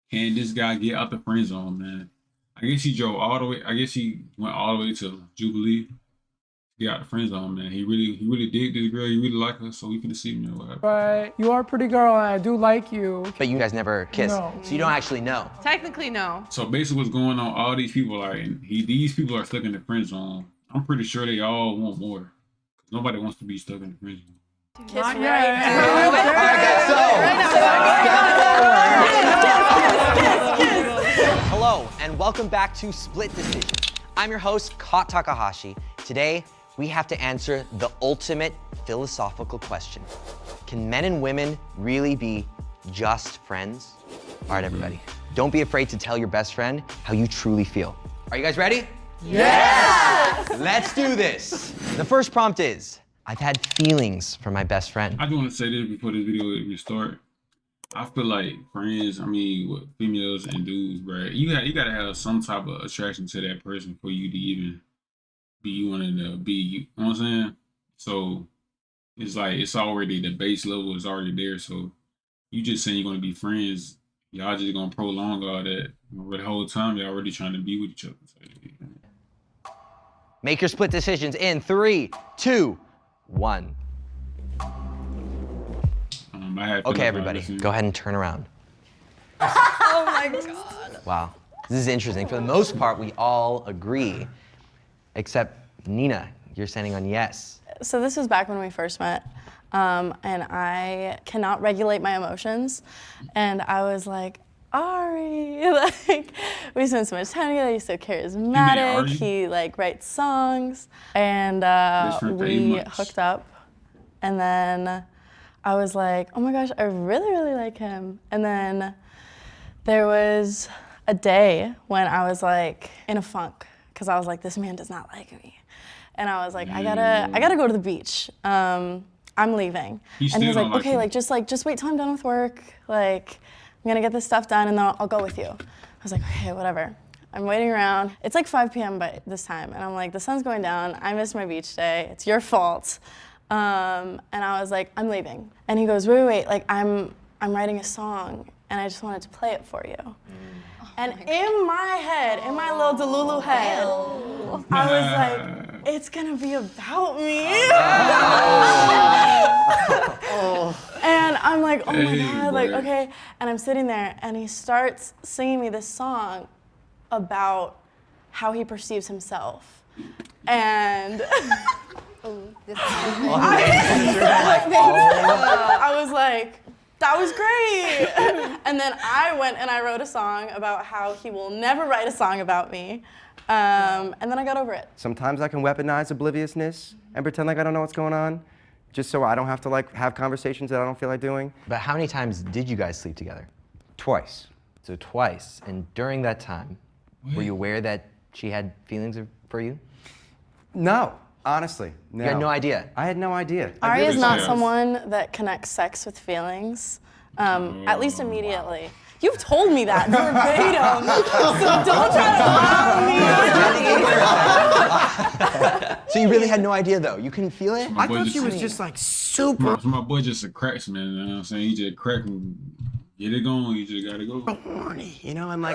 Can this guy get out the friend zone, man? I guess he drove all the way. I guess he went all the way to Jubilee. Get out the friend zone, man. He really did this girl. He really like her, so we finna see, man, what happens. But you are a pretty girl and I do like you. But you guys never kissed, No. so you don't actually know. Technically, no. So basically, what's going on? All these people are, these people are stuck in the friend zone. I'm pretty sure they all want more. Nobody wants to be stuck in the friend zone. Kiss right Hello, and welcome back to Split Decision. I'm your host, Kat Takahashi. Today, we have to answer the ultimate philosophical question. Can men and women really be just friends? All right, everybody, don't be afraid to tell your best friend how you truly feel. Are you guys ready? Yes! Let's do this. The first prompt is, I've had feelings for my best friend. I just want to say this before this video even start. I feel like friends, with females and dudes, bro, you gotta have some type of attraction to that person for you to even be wanting to be, you know what I'm saying? So it's like, it's already, the base level is already there. So you just saying you're gonna be friends, y'all just gonna prolong all that. The whole time y'all already trying to be with each other. So, Make your split decisions in 3, 2, 1. Okay, everybody, go ahead and turn around. Oh my God. Wow, this is interesting. For the most part, we all agree, except Nina, you're standing on yes. So this was back when we first met, and I cannot regulate my emotions, and I was like, Ari, like, we spent so much time together, he's so charismatic, he writes songs, and we hooked up, and then I was like, oh my gosh, I really, really like him. And then there was a day when I was like in a funk, because I was like, this man does not like me. And I was like, I gotta go to the beach. I'm leaving. And he was like, okay, just wait till I'm done with work. Like, I'm gonna get this stuff done and then I'll go with you. I was like, okay, whatever. I'm waiting around. It's like 5 p.m. by this time. And I'm like, the sun's going down. I missed my beach day. It's your fault. And I was like, I'm leaving. And he goes, wait, like I'm writing a song and I just wanted to play it for you. And in my head, in my little Delulu head, I was like, it's gonna be about me. And I'm like, oh my God, like, okay. And I'm sitting there and he starts singing me this song about how he perceives himself. And I was like, that was great. And then I went and I wrote a song about how he will never write a song about me. And then I got over it. Sometimes I can weaponize obliviousness and pretend like I don't know what's going on, just so I don't have to have conversations that I don't feel like doing. But how many times did you guys sleep together? Twice. So twice. And during that time, were you aware that she had feelings for you? No. Honestly, no. You had no idea? I had no idea. Ari is not someone that connects sex with feelings, at least immediately. Wow. You've told me that verbatim, so don't try to lie to me. So you really had no idea, though? You couldn't feel it? I thought she was just like super. My boy just a cracksman, you know what I'm saying? He just crack and get it going, you just gotta go. Horny, you know, and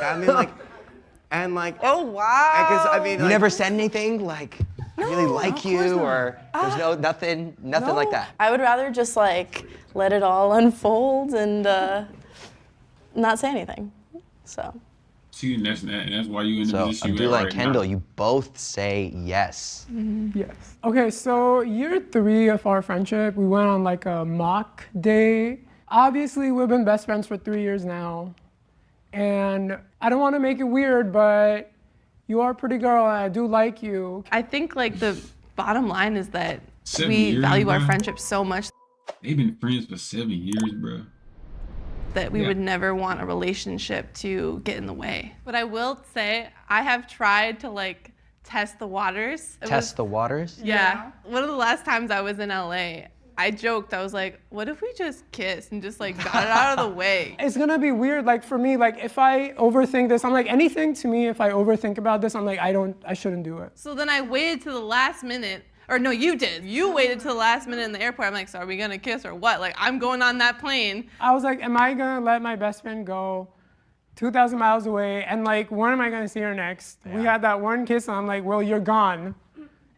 oh wow. Because you never said anything like, I really like you, or there's nothing like that. I would rather just let it all unfold and not say anything. So. See, and that's why you in the position. So Abdullah and Kendall, you both say yes. Mm-hmm. Yes. Okay, so year 3 of our friendship, we went on a mock day. Obviously, we've been best friends for 3 years now. And I don't want to make it weird, but you are a pretty girl and I do like you. I think the bottom line is that we value our friendship so much. They've been friends for 7 years, bro. That we would never want a relationship to get in the way. But I will say, I have tried to test the waters. Test the waters? Yeah. One of the last times I was in LA, I joked, I was like, what if we just kissed and just got it out of the way? It's gonna be weird, for me, if I overthink this, I'm anything to me, if I overthink about this, I'm I shouldn't do it. So then I waited to the last minute, or no, you did. You waited to the last minute in the airport. I'm like, so are we gonna kiss or what? I'm going on that plane. I was like, am I gonna let my best friend go 2,000 miles away, and like, when am I gonna see her next? We had that one kiss, and I'm like, well, you're gone.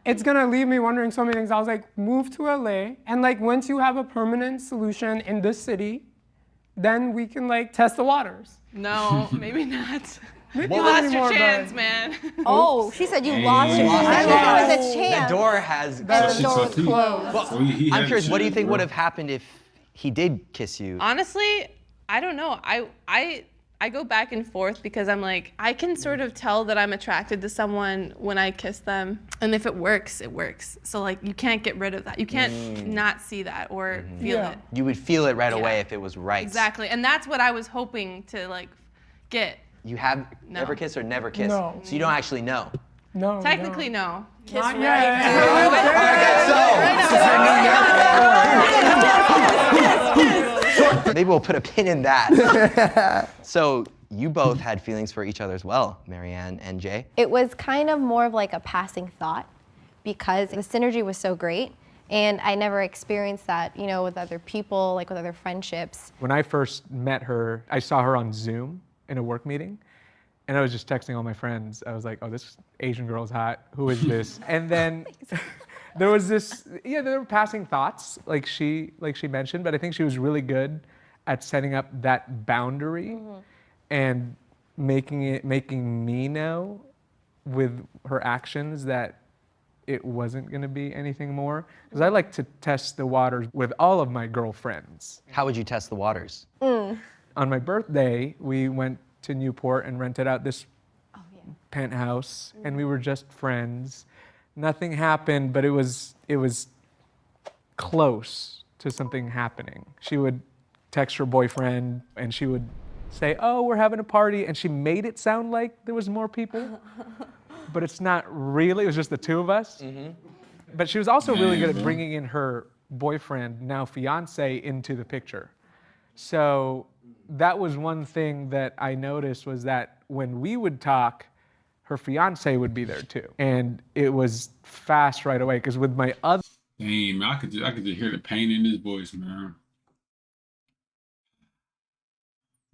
It's gonna leave me wondering so many things. I was like, move to LA, and like, once you have a permanent solution in this city, then we can like test the waters. No, maybe not. Maybe You not lost anymore, your chance, but- man. Oh, she said you lost your lost chance. your There was chance. a chance. The door has. And the door was So closed. So he I'm had curious, a what do you chance, think bro. would have happened if he did kiss you? Honestly, I don't know. I go back and forth because I'm like, I can sort of tell that I'm attracted to someone when I kiss them. And if it works, it works. So like, you can't get rid of that. You can't not see that or feel Yeah. it. You would feel it right Yeah. away if it was right. Exactly. And that's what I was hoping to like get. You have No. ever kissed or never kissed? No. So you don't actually know. No. Technically, no. Kiss Not right So maybe we'll put a pin in that. So you both had feelings for each other as well, Marianne and Jay. It was kind of more of like a passing thought because the synergy was so great. And I never experienced that, you know, with other people, like with other friendships. When I first met her, I saw her on Zoom in a work meeting, and I was just texting all my friends. I was like, oh, this Asian girl's hot. Who is this? And then there was this, yeah, there were passing thoughts, like she mentioned, but I think she was really good at setting up that boundary and making me know with her actions that it wasn't gonna be anything more. Because I like to test the waters with all of my girlfriends. How would you test the waters? On my birthday, we went to Newport and rented out this penthouse, and we were just friends. Nothing happened, but it was close to something happening. She would text her boyfriend, and she would say, "Oh, we're having a party," and she made it sound like there was more people, but it's not really. It was just the two of us. But she was also really good at bringing in her boyfriend, now fiance, into the picture. So that was one thing that I noticed, was that when we would talk, her fiance would be there too. And it was fast right away, because with my other Damn, I could just hear the pain in his voice, man.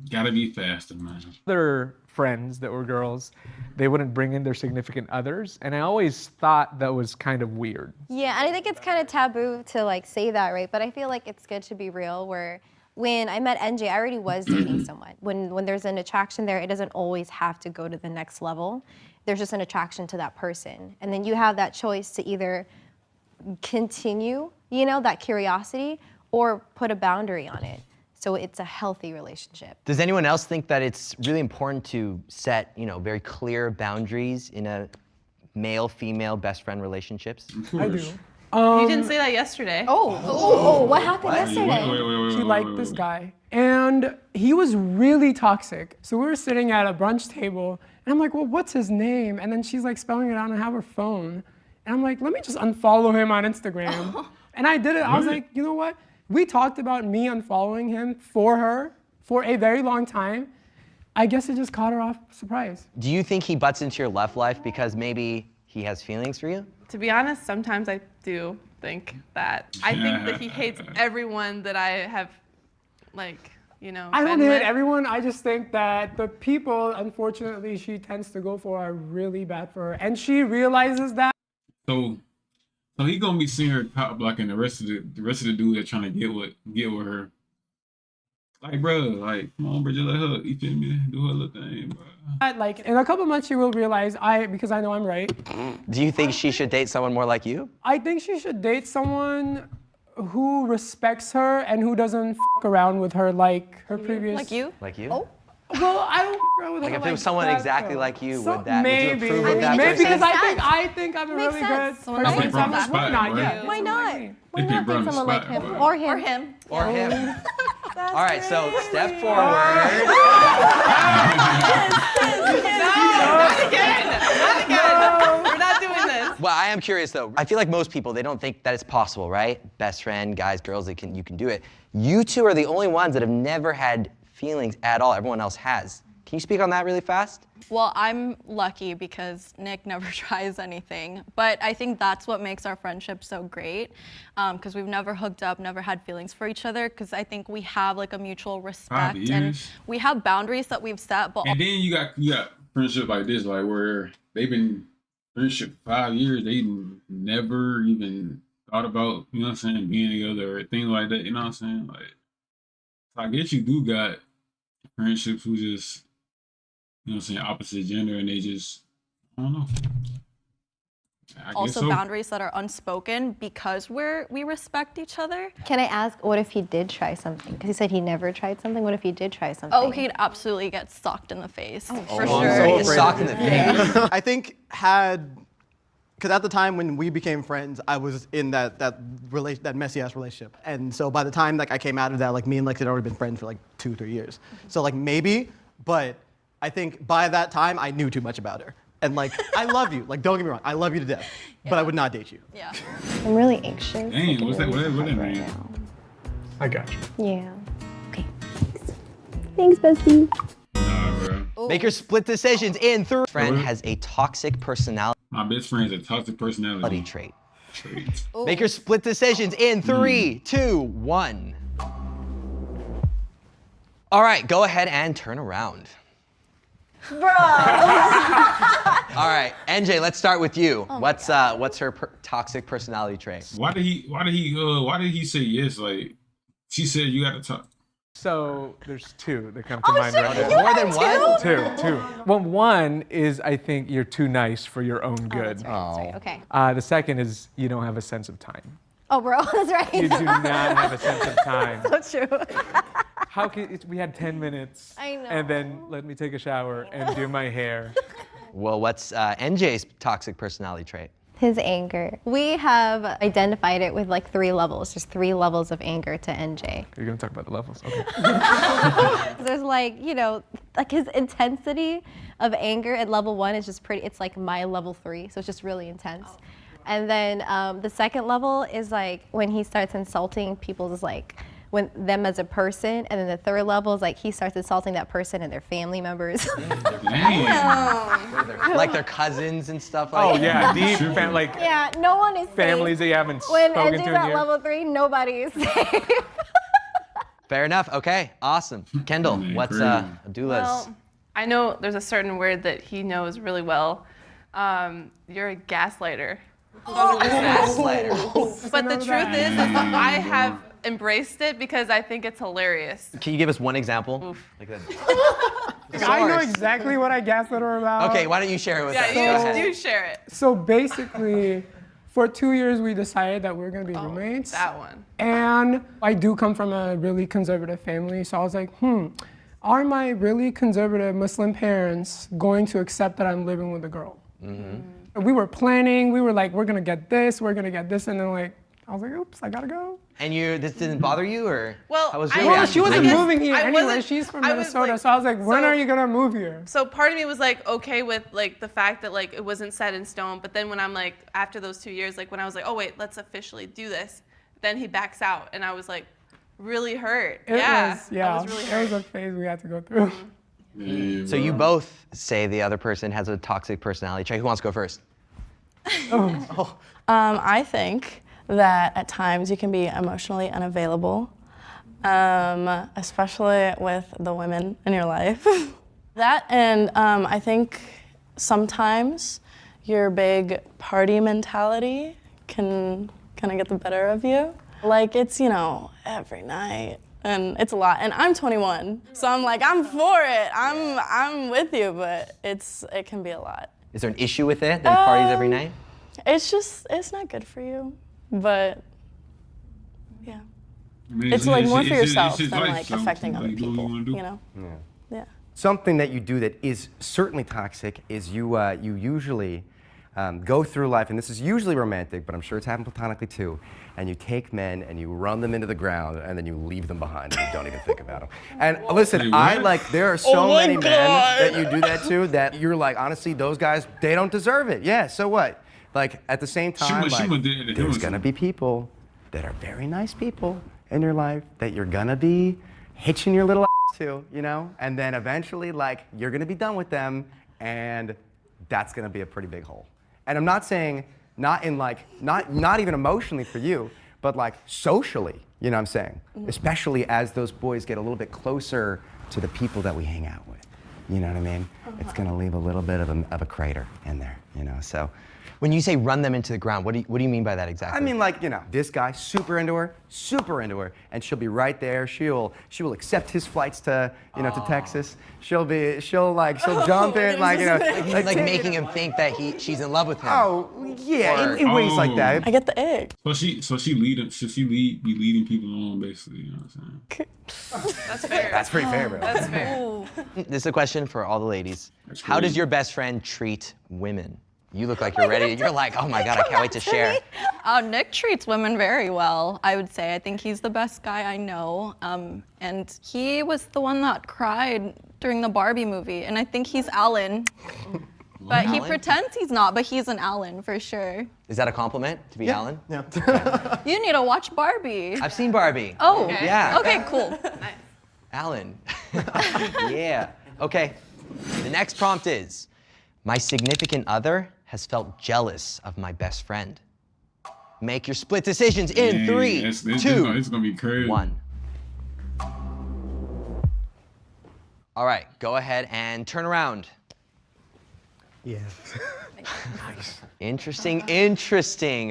Gotta be faster, man. friends that were girls, they wouldn't bring in their significant others. And I always thought that was kind of weird. Yeah, and I think it's kind of taboo to like say that, right? But I feel like it's good to be real, where when I met NJ, I already was dating someone. When there's an attraction there, it doesn't always have to go to the next level. There's just an attraction to that person. And then you have that choice to either continue, you know, that curiosity, or put a boundary on it. So it's a healthy relationship. Does anyone else think that it's really important to set, very clear boundaries in a male-female best friend relationships? I do. You didn't say that yesterday. Oh, what happened yesterday? Wait, She liked this guy, and he was really toxic. So we were sitting at a brunch table, and I'm like, well, what's his name? And then she's like spelling it out and I have her phone. And I'm like, let me just unfollow him on Instagram. And I did it. I was like, you know what? We talked about me unfollowing him for her for a very long time. I guess it just caught her off surprise. Do you think he butts into your love life because maybe he has feelings for you? To be honest, sometimes I do think that. I think that he hates everyone that I have, I don't been hate with. everyone. I just think that the people, unfortunately, she tends to go for are really bad for her. And she realizes that. So he gonna be seeing her top blocking the rest of the dudes that trying to get with her. Like, bro, like, come on, bro, just let her, you feel me? Do her little thing, bro. Like, in a couple months, she will realize, because I know I'm right. Do you think she should date someone more like you? I think she should date someone who respects her and who doesn't f around with her like her previous. Like you? Like you? Oh. Well, I don't f around with Like her if it was like someone that, exactly though. like you, So would you maybe, approve of that maybe person? because Makes I think I'm a Makes really sense. good Someone person. like So I'm Bronx like, why spot, not? bro. Yeah. Why not? Why If not they date run the someone like spot, him? bro. Or him. Or him. Or him? All right, so step forward. Not again. We're not doing this. Well, I am curious though. I feel like most people, they don't think that it's possible, right? Best friend, guys, girls, you can do it. You two are the only ones that have never had feelings at all. Everyone else has. Can you speak on that really fast? Well, I'm lucky because Nick never tries anything, but I think that's what makes our friendship so great, because we've never hooked up, never had feelings for each other, because I think we have like a mutual respect and we have boundaries that we've set. But and then you got friendship like this, like where they've been friendship 5 years, they never even thought about, you know what I'm saying, being together or things like that, you know what I'm saying? Like, I guess you do got friendships who just, you know what I'm saying, opposite gender, and they just, I don't know. I also guess so. boundaries that are unspoken because we respect each other. Can I ask, what if he did try something? Because he said he never tried something. What if he did try something? Oh, he'd absolutely get socked in the face, for I'm sure. so afraid socked in the face. I think because at the time when we became friends, I was in that messy ass relationship, and so by the time like I came out of that, like me and Lex had already been friends for like 2-3 years. So like maybe, but I think by that time I knew too much about her. And like, I love you. Like, don't get me wrong, I love you to death, but I would not date you. Yeah. I'm really anxious. Dang, what's that? What that mean? Right now. I got you. Yeah. Okay. Thanks, bestie. Nah, bro. Make your split decisions in 3. Friend has a toxic personality My best friend's a toxic personality trait. trait. Make your split decisions in 3, 2, 1. All right, go ahead and turn around. Bro. All right, NJ, let's start with you. What's her toxic personality trait? Why did he say yes? Like, she said you got to talk. So there's 2 that come to mind right There's now. more than one? 2. Well, one is I think you're too nice for your own good. That's right. Okay. The second is you don't have a sense of time. Oh, bro, that's right. You do not have a sense of time. So true. How can we had 10 minutes? I know. And then let me take a shower and do my hair. Well, what's NJ's toxic personality trait? His anger. We have identified it with like 3 levels. There's 3 levels of anger to NJ. You're gonna talk about the levels, okay? There's like, you know, like his intensity of anger at level 1 is just pretty, it's like my level 3, so it's just really intense. And then the second level is like when he starts insulting people's like, them as a person, and then the third level is like he starts insulting that person and their family members. Dang. Like their cousins and stuff like Oh that? yeah, deep like Yeah, no one is safe. families that you haven't When spoken NJ's to in at years. level 3, nobody is safe. Fair enough. Okay, awesome. Kendall, what's Abdullah's? Well, I know there's a certain word that he knows really well. You're a gaslighter. Gaslighter. But the truth is I have embraced it because I think it's hilarious. Can you give us one example? Like that. I know exactly what I gaslit her about. Okay, why don't you share it with us? Go Yeah, ahead. you do share it. So basically, for 2 years, we decided that we were gonna be roommates. That one. And I do come from a really conservative family, so I was like, are my really conservative Muslim parents going to accept that I'm living with a girl? Mm-hmm. We were planning, we were like, we're gonna get this, and then like, I was like, oops, I gotta go. And this didn't bother you, or Well, how was your I- Well, reaction? she wasn't guess moving here I anyway. wasn't- She's from I was, Minnesota, like- so I was like, when so- are you gonna move here? So part of me was like okay with like the fact that like it wasn't set in stone, but then when I'm like after those 2 years, like when I was like, oh wait, let's officially do this, then he backs out, and I was like really hurt. It was really it hurt. was a phase we had to go through. Yeah, So you both say the other person has a toxic personality trait. Who wants to go first? I think that at times you can be emotionally unavailable, especially with the women in your life. That and I think sometimes your big party mentality can kind of get the better of you. Like it's, every night. And it's a lot. And I'm 21, so I'm like, I'm for it. I'm with you, but it can be a lot. Is there an issue with it? That parties every night? It's not good for you, but yeah. I mean, It's like more for yourself his than life, like so affecting you other do what you people, wanna do. Yeah. Something that you do that is certainly toxic is you usually go through life, and this is usually romantic, but I'm sure it's happened platonically too, and you take men and you run them into the ground and then you leave them behind and you don't even think about them. And listen, there are so many men that you do that to that you're like, honestly, those guys, they don't deserve it. Yeah, so what? Like at the same time, there's gonna be people that are very nice people in your life that you're gonna be hitching your little ass to, you know? And then eventually, like, you're gonna be done with them, and that's gonna be a pretty big hole. And I'm not saying, not even emotionally for you, but like socially, you know what I'm saying? Especially as those boys get a little bit closer to the people that we hang out with. You know what I mean? It's gonna leave a little bit of a crater in there, you know, so. When you say run them into the ground, what do you mean by that exactly? I mean, like, you know, this guy, super into her, and she'll be right there. She will accept his flights to, you know, to Texas. She'll jump in, like, you know. like making him think that she's in love with him. Oh, yeah, in ways like that. I get the ick. So she be leading people on, basically, you know what I'm saying? That's fair. That's pretty fair, bro. That's fair. This is a question for all the ladies. That's How does crazy. your best friend treat women? You look like you're ready. You're like, oh my God, I can't wait to share. Nick treats women very well, I would say. I think he's the best guy I know. And he was the one that cried during the Barbie movie. And I think he's Alan. But he Alan? pretends he's not, but he's an Alan for sure. Is that a compliment to be Alan? Yeah. You need to watch Barbie. I've seen Barbie. Oh, Yeah. Okay, cool. Alan. Yeah. Okay. The next prompt is, my significant other has felt jealous of my best friend. Make your split decisions in Dang, 3, this 2, it's gonna be crazy. 1. All right, go ahead and turn around. Yeah. Interesting.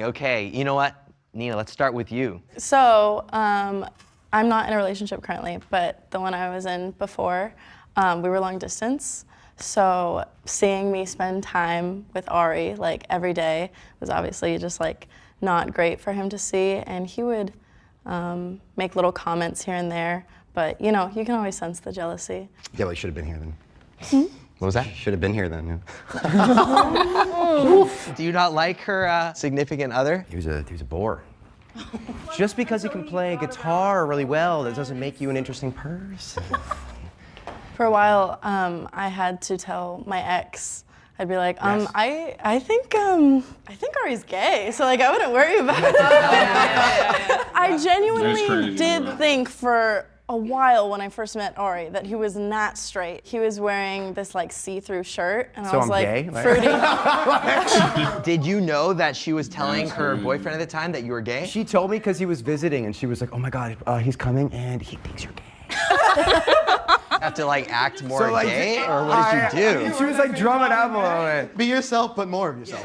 Okay, you know what? Nina, let's start with you. So, I'm not in a relationship currently, but the one I was in before, we were long distance. So seeing me spend time with Ari like every day was obviously just like not great for him to see, and he would make little comments here and there, but you know, you can always sense the jealousy. Yeah, well, you should have been here then. What was that? Should have been here then, yeah. Do you not like her significant other? He was a bore. Just because you can play guitar really well, that doesn't make you an interesting person. For a while, I had to tell my ex. I'd be like, Yes. I think Ari's gay, so like I wouldn't worry about it. I genuinely crazy, did bro. think for a while when I first met Ari that he was not straight. He was wearing this like see-through shirt, and So I was I'm like, gay? Like- fruity. Did you know that she was telling That's her crazy. boyfriend at the time that you were gay? She told me because he was visiting, and she was like, oh my God, he's coming, and he thinks you're gay. Have to like act more So, like, gay, or what did you do? She was like drumming up a little bit. Be yourself, but more of yourself.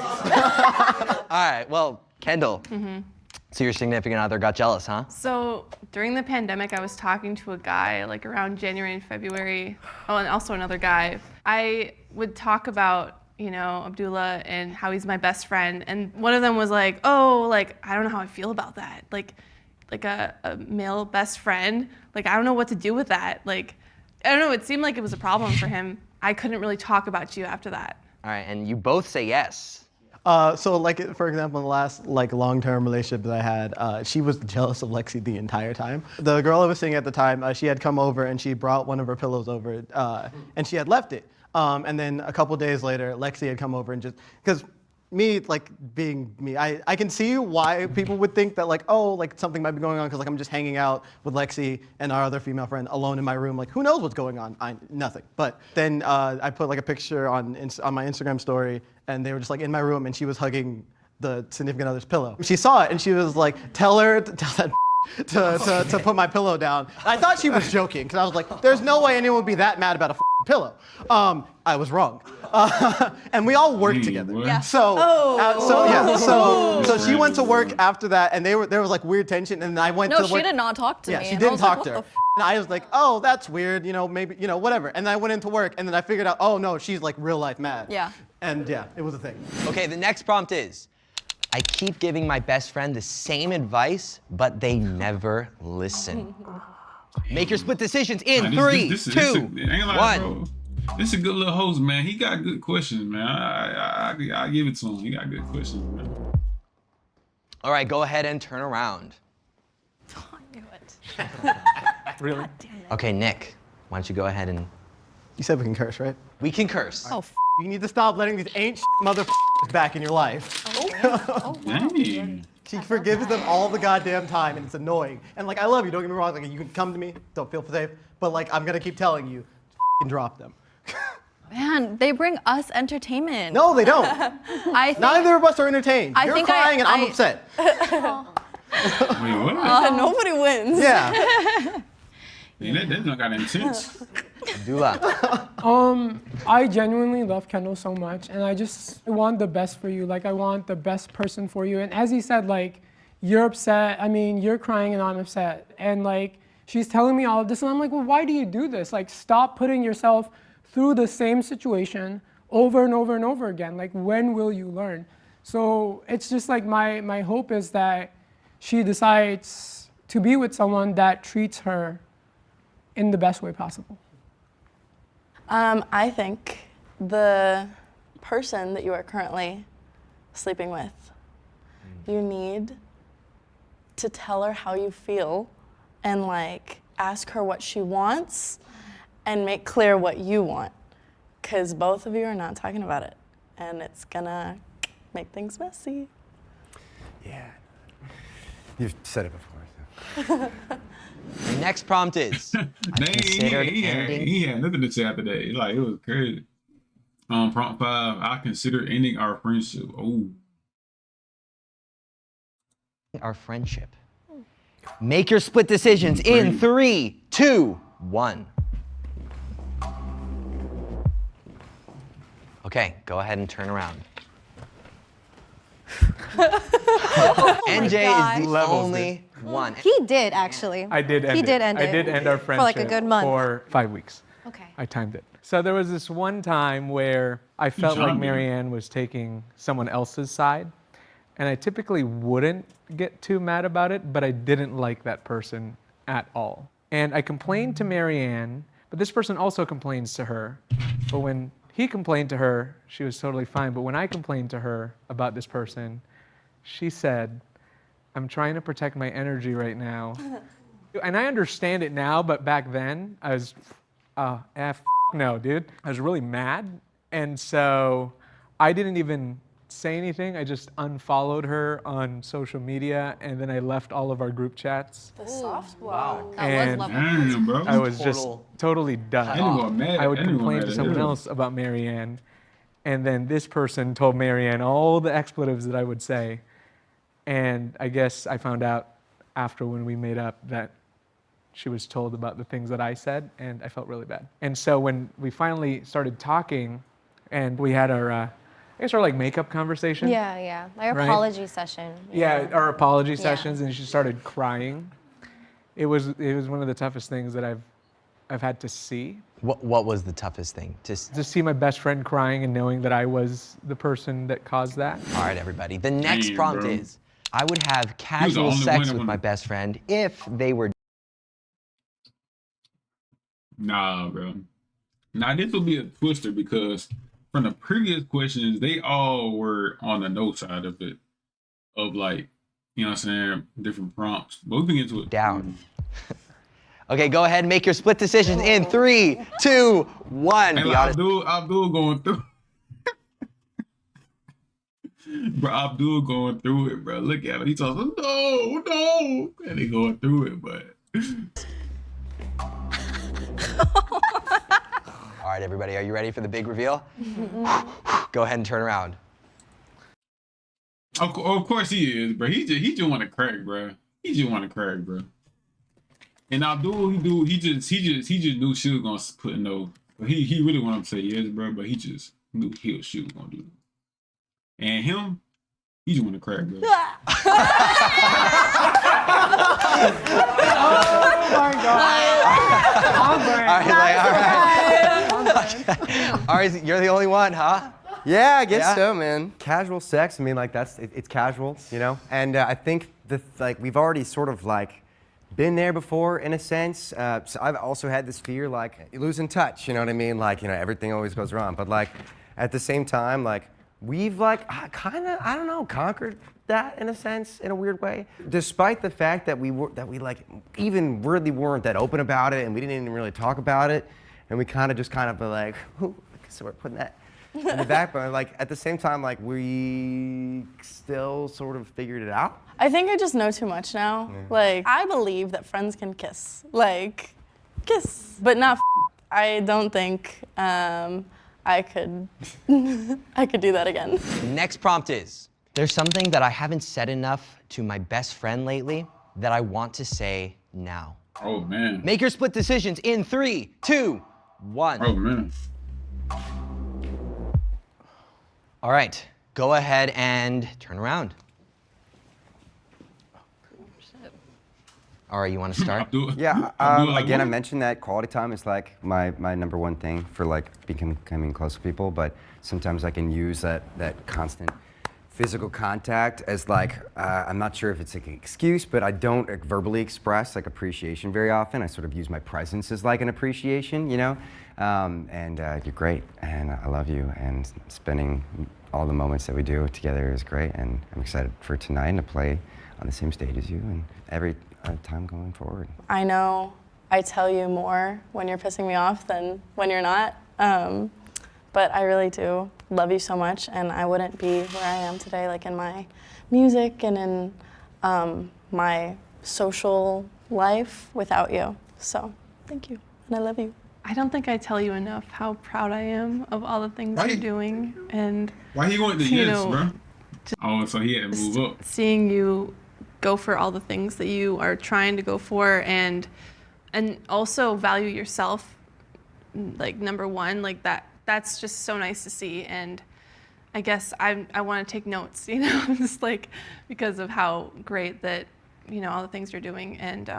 All right, well, Kendall. So your significant other got jealous, huh? So during the pandemic, I was talking to a guy like around January and February. Oh, and also another guy. I would talk about, you know, Abdullah and how he's my best friend. And one of them was like, oh, like, I don't know how I feel about that. Like a male best friend. Like, I don't know what to do with that. Like, I don't know, it seemed like it was a problem for him. I couldn't really talk about you after that. All right, and you both say yes. So like, for example, in the last like long-term relationship that I had, she was jealous of Lexi the entire time. The girl I was seeing at the time, she had come over and she brought one of her pillows over, and she had left it. And then a couple days later, Lexi had come over and just, because me, like being me, I can see why people would think that like, oh, like something might be going on because like I'm just hanging out with Lexi and our other female friend alone in my room. Like, who knows what's going on? Nothing. But then I put like a picture on my Instagram story, and they were just like in my room, and she was hugging the significant other's pillow. She saw it, and she was like, tell that to put my pillow down. I thought she was joking because I was like, there's no way anyone would be that mad about a pillow. I was wrong. And we all worked together. what? Yeah. So she went to work after that, and there was like weird tension, and I went No, to she work. did not talk to Yeah, me. she and I didn't was like, talk to what her. the And I was like, oh, that's weird, you know, maybe, you know, whatever. And then I went into work, and then I figured out, oh no, she's like real life mad. Yeah. And yeah, it was a thing. Okay, the next prompt is, I keep giving my best friend the same advice, but they never listen. Make your split decisions in Nah, 3, this 2, ain't gonna lie, 1. bro. This is a good little host, man. He got good questions, man. I give it to him. He got good questions, man. All right, go ahead and turn around. I knew it. Really? Okay, Nick, why don't you go ahead and, You said we can curse, right? we can curse. Oh, You need to stop letting these ain't mother back in your life. Dang. She forgives them all the goddamn time, and it's annoying. And like, I love you. Don't get me wrong. Like, you can come to me. Don't feel safe. But like, I'm gonna keep telling you, f***ing drop them. Man, they bring us entertainment. No, they don't. I think, Neither of us are entertained. You're crying, and I'm upset. Wait, what? Nobody wins. Yeah. Man, that don't got intense. Dula. I genuinely love Kendall so much, and I just want the best for you. Like, I want the best person for you. And as he said, like, you're upset. I mean, you're crying and I'm upset. And like, she's telling me all of this, and I'm like, well, why do you do this? Like, stop putting yourself through the same situation over and over and over again. Like, when will you learn? So it's just like my hope is that she decides to be with someone that treats her in the best way possible. I think the person that you are currently sleeping with, you need to tell her how you feel and like ask her what she wants and make clear what you want, because both of you are not talking about it, and it's gonna make things messy. Yeah. You've said it before. So. The next prompt is, considered ending. He had nothing to say after that. Like, it was crazy. Prompt 5, I consider ending our friendship. Oh. Our friendship. Make your split decisions in 3, 2, 1. Okay, go ahead and turn around. NJ is the only one. He did actually. I did end He did it. end I it. did end our friendship For like a good month. for 5 weeks. Okay. I timed it. So there was this one time where I felt like Marianne was taking someone else's side. And I typically wouldn't get too mad about it, but I didn't like that person at all. And I complained to Marianne, but this person also complains to her. But when he complained to her, she was totally fine. But when I complained to her about this person, she said, I'm trying to protect my energy right now. And I understand it now, but back then, I was, no, dude. I was really mad. And so I didn't even say anything. I just unfollowed her on social media, and then I left all of our group chats. The soft spot. And Damn, bro. I was just totally done. I would complain to someone else about Marianne, and then this person told Marianne all the expletives that I would say. And I guess I found out after when we made up that she was told about the things that I said, and I felt really bad. And so when we finally started talking, and we had our, I guess our like makeup conversation. Yeah. Our Right? apology session. Yeah, our apology sessions, and she started crying. It was one of the toughest things that I've had to see. What was the toughest thing? To see my best friend crying and knowing that I was the person that caused that. All right, everybody. The next Damn, prompt bro. is, I would have casual only sex one with my best friend if they were. Nah, bro. Now, this will be a twister because from the previous questions, they all were on the no side of it. Of like, you know what I'm saying, different prompts. But we can get into it. Down. Okay, go ahead and make your split decisions in 3, 2, 1. And Be like, honest. Abdul going through. Bro, Abdul going through it, bro. Look at him. He tells us, no. And they going through it, but. All right, everybody, are you ready for the big reveal? Go ahead and turn around. Of course he is, bro. He just want to crack, bro. He just want to crack, bro. And Abdul, he just knew she was gonna put a no. But he really wanted to say yes, bro. But he just knew she was gonna do it. And him, he just want to crack, bro. Oh my God. All right, you're the only one, huh? Yeah, I guess Yeah? so, man. Casual sex, I mean, like it's casual, you know? And I think we've already sort of like been there before in a sense. So I've also had this fear, like losing touch, you know what I mean? Like, you know, everything always goes wrong. But like at the same time, like we've like kind of, I don't know, conquered that in a sense, in a weird way. Despite the fact that we like even really weren't that open about it and we didn't even really talk about it. And we kind of be like, so we're putting that in the back, but like at the same time, like we still sort of figured it out. I think I just know too much now. Like, I believe that friends can kiss. Like, kiss, but not I don't think I could I could do that again. The next prompt is, there's something that I haven't said enough to my best friend lately that I want to say now. Oh man. Make your split decisions in 3, 2, 1. Oh man. All right, go ahead and turn around. All right, you want to start? Yeah, I again, I will. mentioned that quality time is like my number one thing for like becoming close to people, but sometimes I can use that constant physical contact as like, I'm not sure if it's like an excuse, but I don't verbally express like appreciation very often. I sort of use my presence as like an appreciation, you know? And you're great, and I love you, and spending all the moments that we do together is great, and I'm excited for tonight and to play on the same stage as you and every time going forward. I know I tell you more when you're pissing me off than when you're not, but I really do love you so much, and I wouldn't be where I am today, like in my music and in my social life without you. So thank you, and I love you. I don't think I tell you enough how proud I am of all the things Right. you're doing, and Why he want the you yes, know, bro? Oh, so he had to move up. seeing you go for all the things that you are trying to go for, and also value yourself, like number one, like that's just so nice to see. And I guess I want to take notes, you know, just like because of how great that, you know, all the things you're doing, and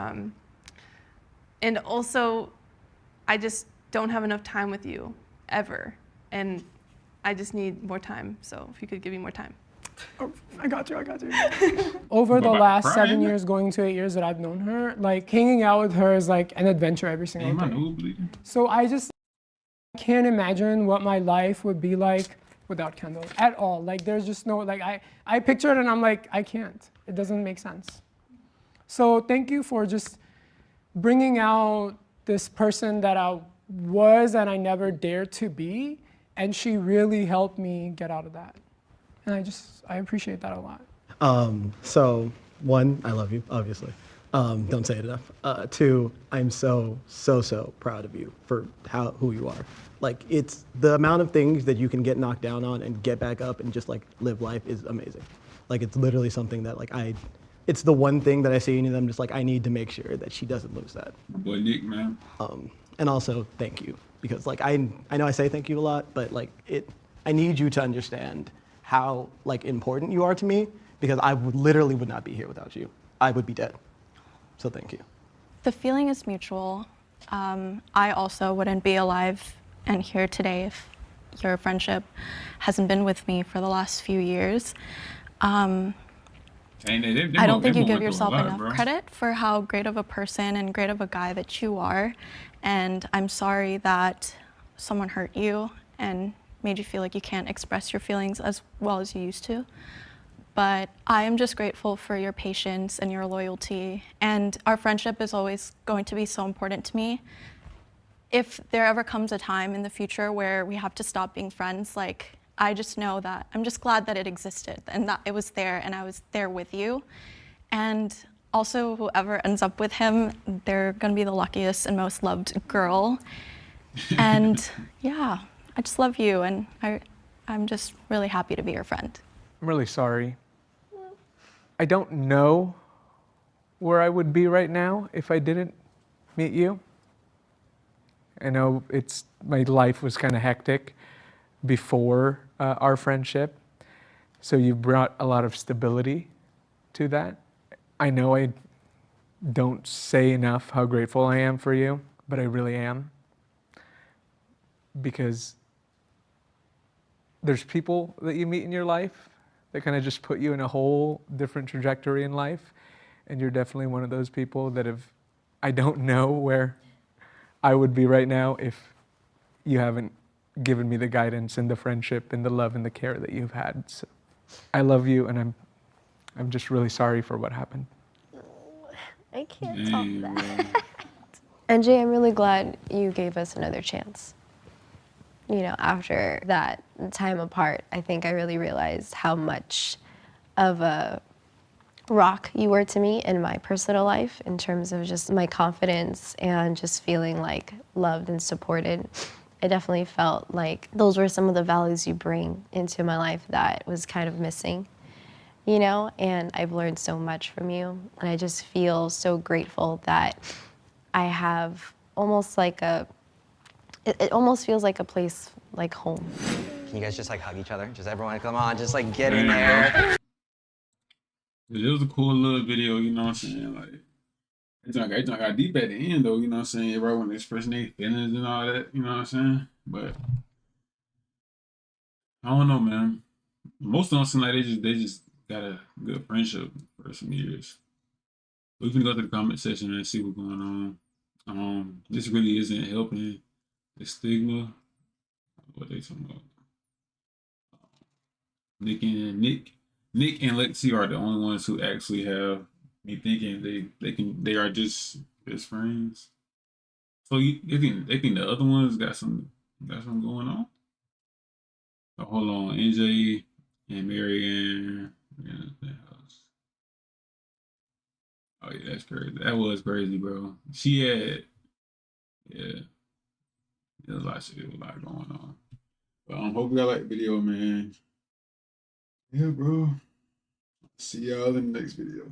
also I just don't have enough time with you ever, and I just need more time. So if you could give me more time. Oh, I got you. Over the What about last Brian? 7 years, going to 8 years that I've known her, like hanging out with her is like an adventure every single Hey, my day. nose bleeding. So I just can't imagine what my life would be like without Kendall at all. Like there's just no, like I picture it and I'm like, I can't. It doesn't make sense. So thank you for just bringing out this person that I was and I never dared to be. And she really helped me get out of that. And I appreciate that a lot. So, one, I love you, obviously. Don't say it enough. Two, I'm so proud of you for who you are. Like, it's the amount of things that you can get knocked down on and get back up and just like live life is amazing. Like, it's literally something that like it's the one thing that I see in you that I'm just like, I need to make sure that she doesn't lose that. Boy, Nick, man. And also, thank you, because like I know I say thank you a lot, but like I need you to understand how like important you are to me, because I literally would not be here without you. I would be dead. So thank you. The feeling is mutual. I also wouldn't be alive and here today if your friendship hasn't been with me for the last few years. And I don't think you give yourself enough credit for how great of a person and great of a guy that you are. And I'm sorry that someone hurt you and made you feel like you can't express your feelings as well as you used to. But I am just grateful for your patience and your loyalty. And our friendship is always going to be so important to me. If there ever comes a time in the future where we have to stop being friends, like, I just know that I'm just glad that it existed and that it was there and I was there with you. And also, whoever ends up with him, they're gonna be the luckiest and most loved girl. And yeah, I just love you, and I'm just really happy to be your friend. I'm really sorry. I don't know where I would be right now if I didn't meet you. I know my life was kind of hectic before our friendship, so you brought a lot of stability to that. I know I don't say enough how grateful I am for you, but I really am, because there's people that you meet in your life that kind of just put you in a whole different trajectory in life, and you're definitely one of those people that I don't know where I would be right now if you haven't given me the guidance and the friendship and the love and the care that you've had. So I love you, and I'm just really sorry for what happened. I can't top that. NJ, I'm really glad you gave us another chance. You know, after that time apart, I think I really realized how much of a rock you were to me in my personal life in terms of just my confidence and just feeling like loved and supported. I definitely felt like those were some of the values you bring into my life that was kind of missing, you know? And I've learned so much from you. And I just feel so grateful that I have almost like it almost feels like a place like home. Can you guys just like hug each other? Just everyone, come on, just like get in there. It was a cool little video, you know what I'm saying? Like, it got deep at the end, though, you know what I'm saying? Right when they expressing their feelings and all that, you know what I'm saying? But I don't know, man. Most of them seem like they just got a good friendship for some years. We can go to the comment section and see what's going on. This really isn't helping the stigma. What they talking about? Nick and Lexi are the only ones who actually have me thinking they are just best friends. So they think the other ones got some going on. Oh, hold on, NJ and Marianne. Oh yeah, that's crazy. That was crazy, bro. She had yeah, there's a lot of shit, a lot going on. But hope y'all like the video, man. Yeah, bro. See y'all in the next video.